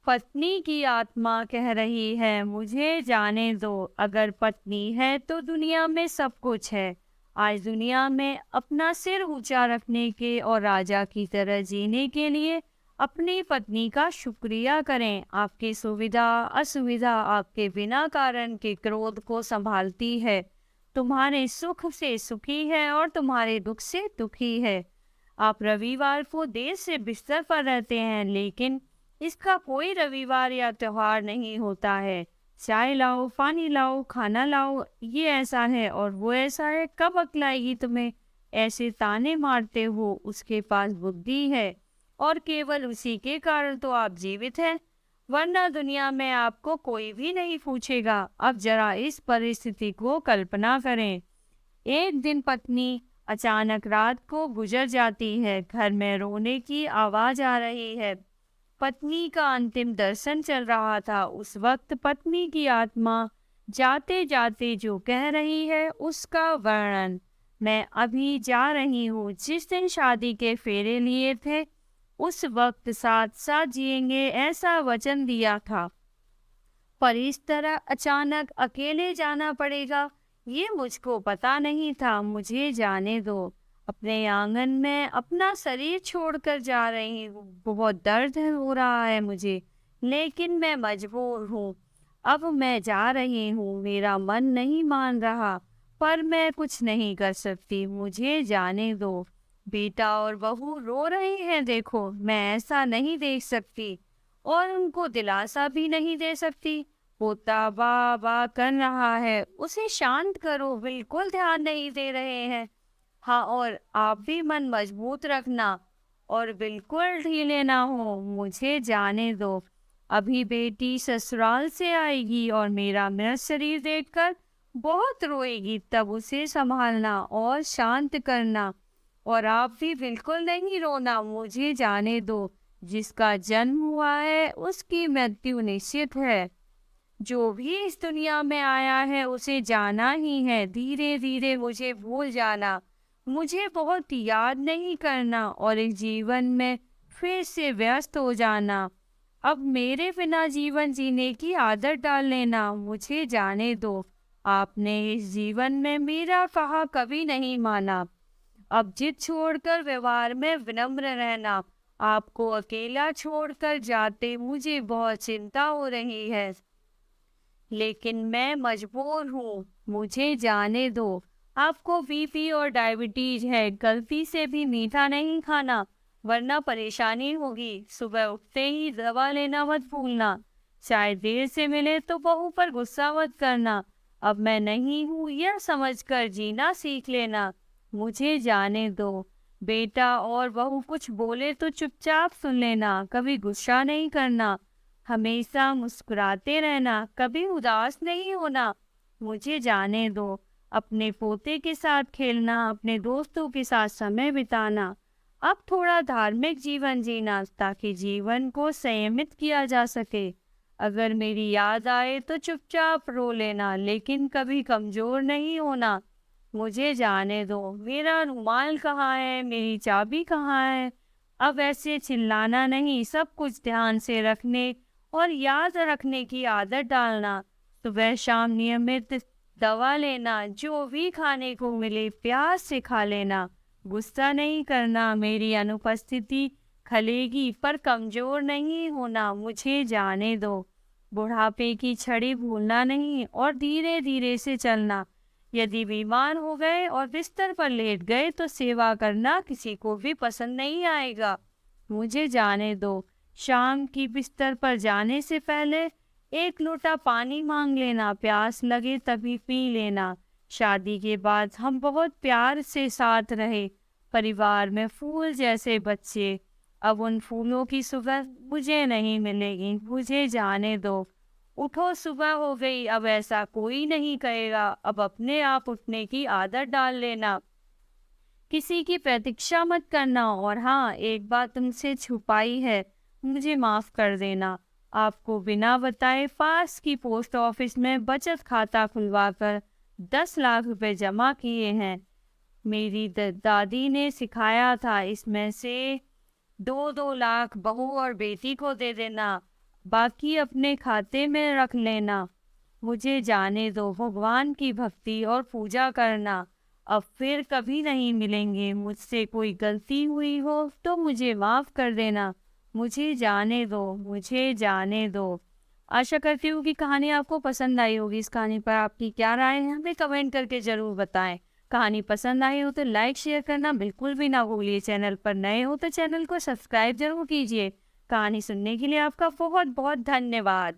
पत्नी की आत्मा कह रही है मुझे जाने दो। अगर पत्नी है तो दुनिया में सब कुछ है। आज दुनिया में अपना सिर ऊंचा रखने के और राजा की तरह जीने के लिए अपनी पत्नी का शुक्रिया करें। आपकी सुविधा असुविधा आपके बिना कारण के क्रोध को संभालती है। तुम्हारे सुख से सुखी है और तुम्हारे दुख से दुखी है। आप रविवार को देर से बिस्तर पर रहते हैं, लेकिन इसका कोई रविवार या त्योहार नहीं होता है। चाय लाओ, पानी लाओ, खाना लाओ, ये ऐसा है और वो ऐसा है, कब अक्ल आएगी तुम्हें? ऐसे ताने मारते हो, उसके पास बुद्धि है और केवल उसी के कारण तो आप जीवित हैं, वरना दुनिया में आपको कोई भी नहीं पूछेगा। अब जरा इस परिस्थिति को कल्पना करें। एक दिन पत्नी अचानक रात को गुजर जाती है। घर में रोने की आवाज आ रही है। पत्नी का अंतिम दर्शन चल रहा था। उस वक्त पत्नी की आत्मा जाते जाते जो कह रही है उसका वर्णन। मैं अभी जा रही हूँ। जिस दिन शादी के फेरे लिए थे उस वक्त साथ साथ जिएंगे ऐसा वचन दिया था, पर इस तरह अचानक अकेले जाना पड़ेगा ये मुझको पता नहीं था। मुझे जाने दो। अपने आंगन में अपना शरीर छोड़कर जा रही हूँ। बहुत दर्द हो रहा है मुझे, लेकिन मैं मजबूर हूँ। अब मैं जा रही हूँ। मेरा मन नहीं मान रहा, पर मैं कुछ नहीं कर सकती। मुझे जाने दो। बेटा और बहू रो रहे हैं, देखो। मैं ऐसा नहीं देख सकती और उनको दिलासा भी नहीं दे सकती। पोता बा बा कर रहा है, उसे शांत करो, बिल्कुल ध्यान नहीं दे रहे हैं। हाँ, और आप भी मन मजबूत रखना और बिल्कुल ढीले ना हो। मुझे जाने दो। अभी बेटी ससुराल से आएगी और मेरा मृत शरीर देखकर बहुत रोएगी, तब उसे संभालना और शांत करना। और आप भी बिल्कुल नहीं रोना। मुझे जाने दो। जिसका जन्म हुआ है उसकी मृत्यु निश्चित है। जो भी इस दुनिया में आया है उसे जाना ही है। धीरे धीरे मुझे भूल जाना। मुझे बहुत याद नहीं करना और इस जीवन में फिर से व्यस्त हो जाना। अब मेरे बिना जीवन जीने की आदत डाल लेना। मुझे जाने दो। आपने इस जीवन में मेरा कहा कभी नहीं माना। अब जिद छोड़कर व्यवहार में विनम्र रहना। आपको अकेला छोड़कर जाते मुझे बहुत चिंता हो रही है, लेकिन मैं मजबूर हूँ। मुझे जाने दो। आपको बीपी और डायबिटीज है, गलती से भी मीठा नहीं खाना, वरना परेशानी होगी। सुबह उठते ही दवा लेना मत भूलना। चाहे देर से मिले तो बहू पर गुस्सा मत करना। अब मैं नहीं हूँ यह समझकर जीना सीख लेना। मुझे जाने दो। बेटा और बहू कुछ बोले तो चुपचाप सुन लेना, कभी गुस्सा नहीं करना। हमेशा मुस्कुराते रहना, कभी उदास नहीं होना। मुझे जाने दो। अपने पोते के साथ खेलना, अपने दोस्तों के साथ समय बिताना। अब थोड़ा धार्मिक जीवन जीना ताकि जीवन को संयमित किया जा सके। अगर मेरी याद आए तो चुपचाप रो लेना, लेकिन कभी कमजोर नहीं होना। मुझे जाने दो। मेरा रुमाल कहाँ है? मेरी चाबी कहाँ है? अब ऐसे चिल्लाना नहीं, सब कुछ ध्यान से रखने और याद रखने की आदत डालना। सुबह शाम नियमित दवा लेना। जो भी खाने को मिले प्यास से खा लेना। गुस्सा नहीं करना। मेरी अनुपस्थिति खलेगी पर कमजोर नहीं होना। मुझे जाने दो। बुढ़ापे की छड़ी भूलना नहीं और धीरे धीरे से चलना। यदि बीमार हो गए और बिस्तर पर लेट गए तो सेवा करना किसी को भी पसंद नहीं आएगा। मुझे जाने दो। शाम की बिस्तर पर जाने से पहले एक लोटा पानी मांग लेना। प्यास लगे तभी पी लेना। शादी के बाद हम बहुत प्यार से साथ रहे, परिवार में फूल जैसे बच्चे। अब उन फूलों की सुगंध मुझे नहीं मिलेगी। मुझे जाने दो। उठो, सुबह हो गई। अब ऐसा कोई नहीं कहेगा। अब अपने आप उठने की आदत डाल लेना। किसी की प्रतीक्षा मत करना। और हाँ, एक बात तुमसे छुपाई है, मुझे माफ कर देना। आपको बिना बताए पास की पोस्ट ऑफिस में बचत खाता खुलवाकर 10 लाख रुपए जमा किए हैं। मेरी दादी ने सिखाया था, इसमें से 2-2 लाख बहू और बेटी को दे देना। बाकी अपने खाते में रख लेना। मुझे जाने दो भगवान की भक्ति और पूजा करना। अब फिर कभी नहीं मिलेंगे, मुझसे कोई गलती हुई हो तो मुझे माफ़ कर देना। मुझे जाने दो, मुझे जाने दो। आशा करती हूँ कि कहानी आपको पसंद आई होगी। इस कहानी पर आपकी क्या राय है हमें कमेंट करके ज़रूर बताएं। कहानी पसंद आई हो तो लाइक शेयर करना बिल्कुल भी ना भूलिए। चैनल पर नए हो तो चैनल को सब्सक्राइब जरूर कीजिए। कहानी सुनने के लिए आपका बहुत बहुत धन्यवाद।